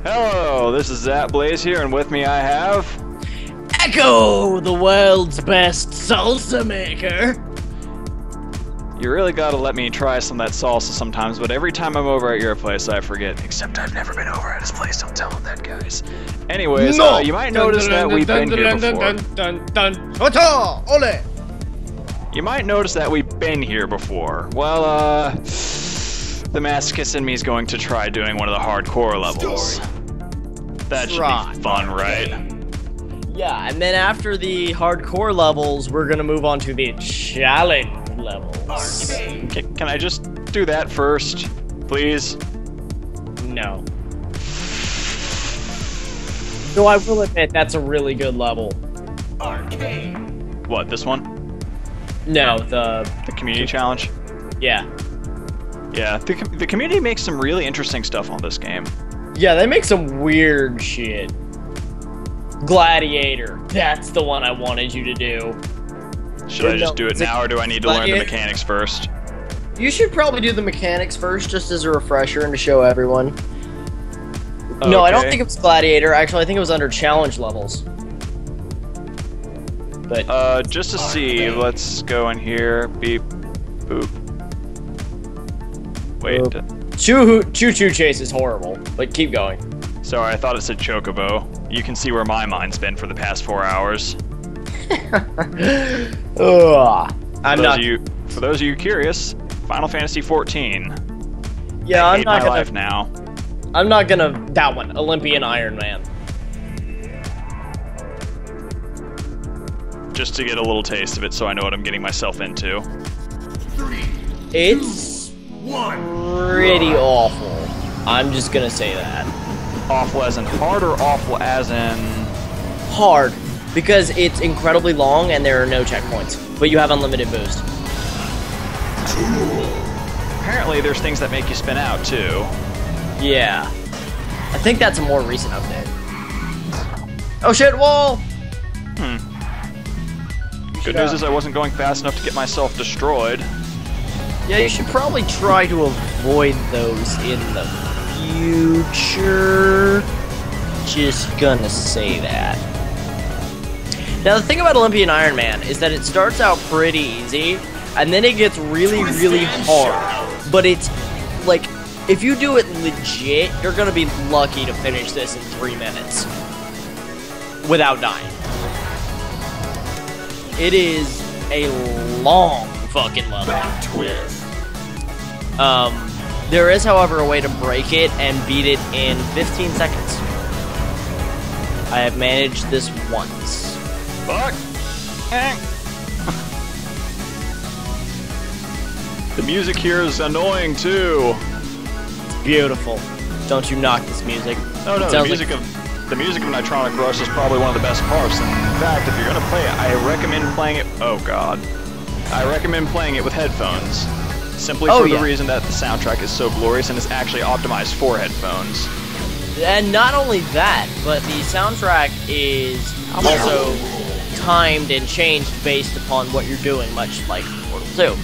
Hello, this is Zap Blaze here, and with me I have... Echo, the world's best salsa maker. You really gotta let me try some of that salsa sometimes, but every time I'm over at your place I forget. Except I've never been over at his place, don't tell him that, guys. Anyways, you might notice that we've been here before. You might notice that we've been here before. Well, the masochist in me is going to try doing one of the hardcore levels. That should be fun, right? Yeah, and then after the hardcore levels, we're gonna move on to the challenge levels. Can I just do that first, please? No. Though I will admit, that's a really good level. What, this one? No, the community challenge? Yeah. Yeah, the community makes some really interesting stuff on this game. Yeah, they make some weird shit. Gladiator. That's the one I wanted you to do. Should I just do it now, or do I need to learn the mechanics first? You should probably do the mechanics first, just as a refresher and to show everyone. Okay. No, I don't think it was Gladiator. Actually, I think it was under challenge levels. But just to see, let's go in here. Beep, boop. Wait. Choo-choo chase is horrible, but keep going. Sorry, I thought it said Chocobo. You can see where my mind's been for the past 4 hours. For those of you curious, Final Fantasy 14. Yeah, I hate my life now. I'm not gonna... That one, Olympian Iron Man. Just to get a little taste of it so I know what I'm getting myself into. It's pretty awful. I'm just gonna say that. Awful as in hard, or awful as in... Hard, because it's incredibly long and there are no checkpoints, but you have unlimited boost. Apparently there's things that make you spin out, too. Yeah. I think that's a more recent update. Oh shit, wall! Good news is I wasn't going fast enough to get myself destroyed. Yeah, you should probably try to avoid those in the future. Just gonna say that. Now, the thing about Olympian Iron Man is that it starts out pretty easy, and then it gets really, really hard. But it's, like, if you do it legit, you're gonna be lucky to finish this in 3 minutes. Without dying. It is a long fucking level. There is, however, a way to break it and beat it in 15 seconds. I have managed this once. Fuck! The music here is annoying, too. It's beautiful. Don't you knock this music. No, the music of Nitronic Rush is probably one of the best parts. In fact, if you're gonna play it, I recommend playing it... Oh, God. I recommend playing it with headphones. Simply for the reason that the soundtrack is so glorious and is actually optimized for headphones. And not only that, but the soundtrack is also timed and changed based upon what you're doing, much like Portal 2.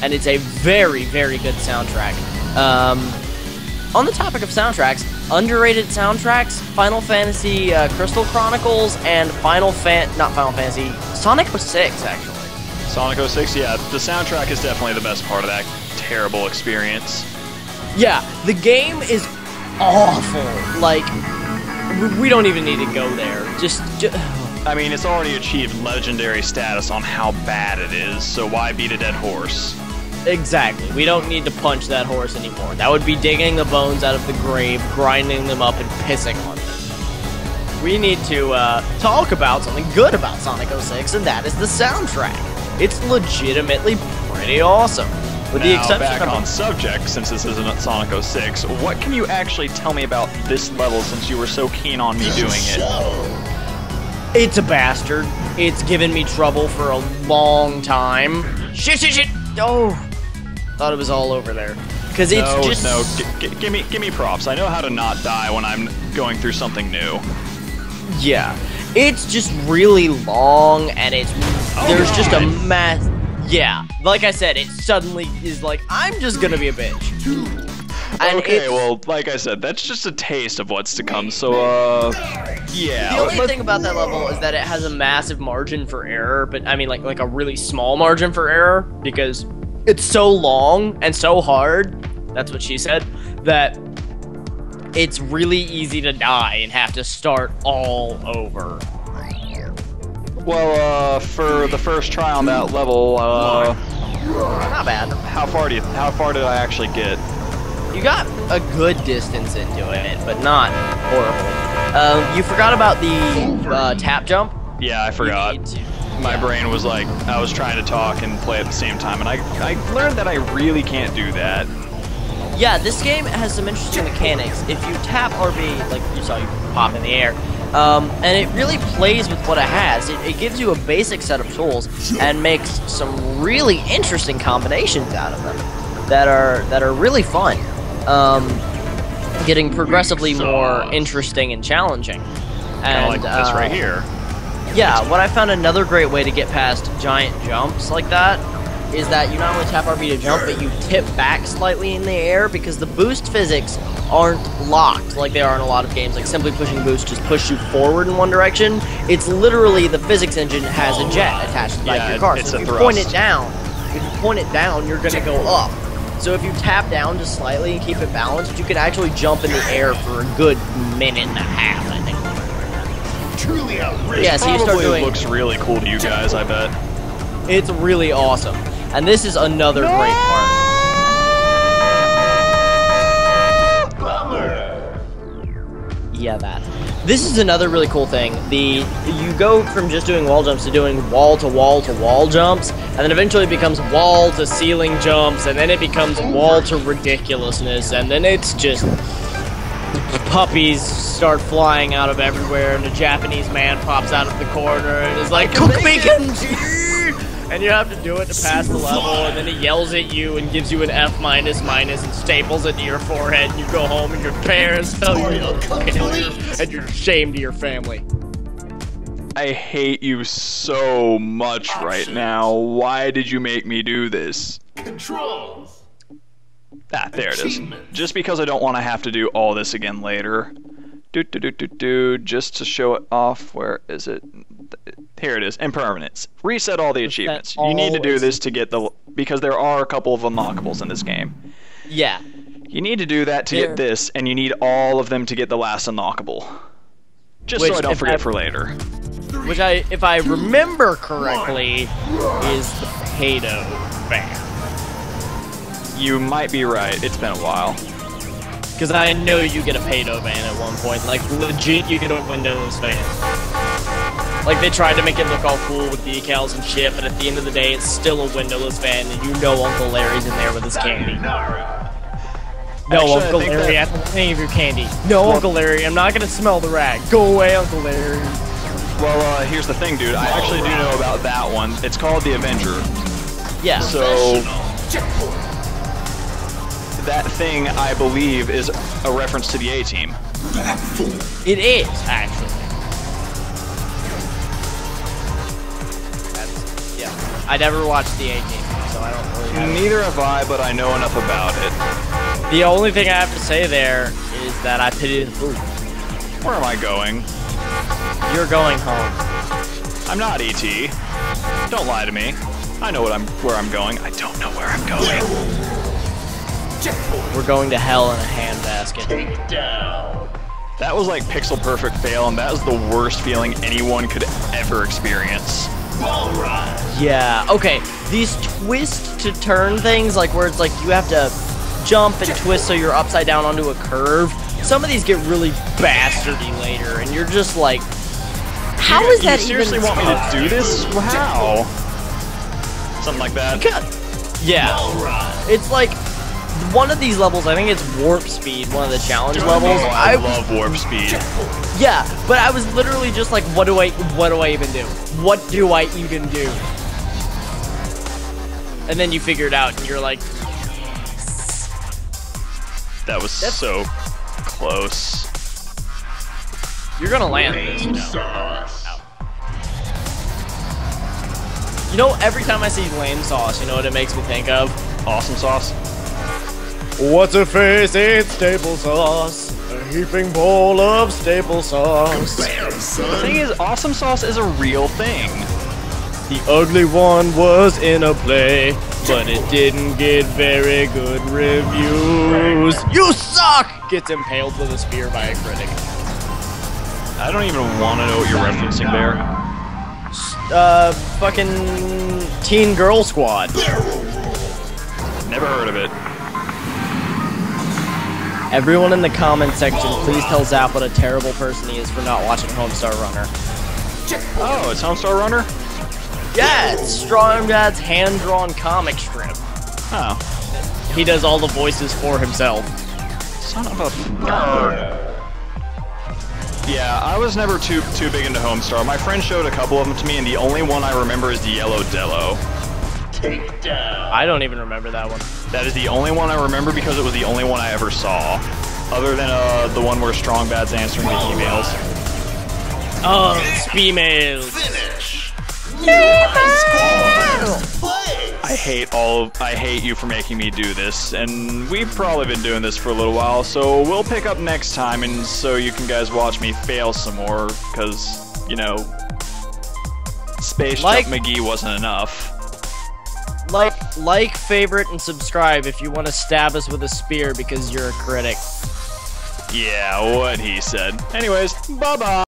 And it's a very, very good soundtrack. On the topic of soundtracks, underrated soundtracks, Final Fantasy Crystal Chronicles and Sonic 06, actually. Sonic 06, yeah, the soundtrack is definitely the best part of that terrible experience. Yeah, the game is awful. Like, we don't even need to go there. Just I mean, it's already achieved legendary status on how bad it is, so why beat a dead horse? Exactly. We don't need to punch that horse anymore. That would be digging the bones out of the grave, grinding them up, and pissing on them. We need to talk about something good about Sonic 06, and that is the soundtrack. It's legitimately pretty awesome. With the exception back of on subject, since this isn't Sonic 06, what can you actually tell me about this level since you were so keen on me doing it? It's a bastard. It's given me trouble for a long time. Shit. Oh, thought it was all over there. Because it's give me props. I know how to not die when I'm going through something new. Yeah, it's just really long, and there's just a mess. Yeah, like I said, it suddenly is like, I'm just gonna be a bitch. And okay, well, like I said, that's just a taste of what's to come, so, yeah. The only thing about that level is that it has a massive margin for error, but I mean, like a really small margin for error, because it's so long and so hard, that's what she said, that it's really easy to die and have to start all over. Well, for the first try on that level, not bad. How far did I actually get? You got a good distance into it, but not horrible. You forgot about the tap jump? Yeah, I forgot. My brain was like, I was trying to talk and play at the same time, and I learned that I really can't do that. Yeah, this game has some interesting mechanics. If you tap RB, like you saw, you pop in the air, and it really plays with what it has. It gives you a basic set of tools and makes some really interesting combinations out of them that are really fun. Getting progressively more interesting and challenging. Kind of like this right here. Yeah, what I found another great way to get past giant jumps like that is that you not only tap RB to jump, but you tip back slightly in the air, because the boost physics aren't locked like they are in a lot of games. Like simply pushing boost just push you forward in one direction. It's literally the physics engine has a jet attached to the back of your car. So if you point it down, you're gonna go up. So if you tap down just slightly and keep it balanced, you can actually jump in the air for a good minute and a half, I think. Truly outrageous. Yeah, so you start doing. Looks really cool to you guys, I bet. It's really awesome, and this is another great part. Yeah, that. This is another really cool thing. You go from just doing wall jumps to doing wall to wall to wall jumps, and then eventually it becomes wall to ceiling jumps, and then it becomes wall to ridiculousness, and then it's just puppies start flying out of everywhere, and a Japanese man pops out of the corner and is like, "Cook bacon!" And you have to do it to pass the level, and then he yells at you and gives you an F minus minus and staples it to your forehead, and you go home and your parents tell you you're a failure, and you're ashamed of your family. I hate you so much right now. Why did you make me do this? Controls. Ah, there it is. Just because I don't want to have to do all this again later. Just to show it off. Where is it? Here it is. Impermanence. Reset all the achievements. You need to do this to get because there are a couple of unlockables in this game. Yeah. You need to do that to get this, and you need all of them to get the last unlockable. Just so I don't forget for later. Which if I remember correctly, is the Paydo ban. You might be right. It's been a while. Because I know you get a Paydo ban at one point. Like, legit, you get a Windows ban. Like, they tried to make it look all cool with decals and shit, but at the end of the day, it's still a windowless van, and you know Uncle Larry's in there with his candy. No, Uncle Larry, I don't want any of your candy. No, Uncle Larry, I'm not gonna smell the rag. Go away, Uncle Larry. Well, here's the thing, dude. I actually do know about that one. It's called the Avenger. Yeah. So that thing, I believe, is a reference to the A-Team. It is, actually. Yeah. I never watched the A-Team, so I don't really know. Neither have I, but I know enough about it. The only thing I have to say there is that I pity the food. Where am I going? You're going home. I'm not E.T. Don't lie to me. I know where I'm going. I don't know where I'm going. We're going to hell in a handbasket. That was like pixel perfect fail, and that was the worst feeling anyone could ever experience. Yeah, okay. These twist to turn things, like where it's like you have to jump and twist so you're upside down onto a curve, some of these get really bastardy later, and you're just like, how is that even? You seriously want me to do this? How? Something like that? Yeah. It's like, one of these levels, I think it's Warp Speed, one of the challenge levels. I love Warp Speed. Yeah, but I was literally just like, what do I even do? What do I even do? And then you figure it out, and you're like, that was so close. You're gonna land this, you know. You know, every time I see lame sauce, you know what it makes me think of? Awesome sauce? What's her face ate staple sauce? A heaping bowl of staple sauce. The thing is, awesome sauce is a real thing. The ugly one was in a play, but it didn't get very good reviews. You suck! Gets impaled with a spear by a critic. I don't even want to know what you're referencing there. Fucking Teen Girl Squad. Never heard of it. Everyone in the comment section, please tell Zap what a terrible person he is for not watching Homestar Runner. Oh, it's Homestar Runner? Yeah, it's Strong Dad's hand-drawn comic strip. Oh. He does all the voices for himself. Son of a... Yeah, I was never too big into Homestar. My friend showed a couple of them to me, and the only one I remember is the Yellow Dello. I don't even remember that one. That is the only one I remember because it was the only one I ever saw. Other than the one where Strong Bad's answering the emails. Oh, Speemails. Finish. I hate you for making me do this, and we've probably been doing this for a little while, so we'll pick up next time, and so you can guys watch me fail some more, because, you know, Space Jump McGee wasn't enough. Like, favorite, and subscribe if you want to stab us with a spear because you're a critic. Yeah, what he said. Anyways, bye-bye!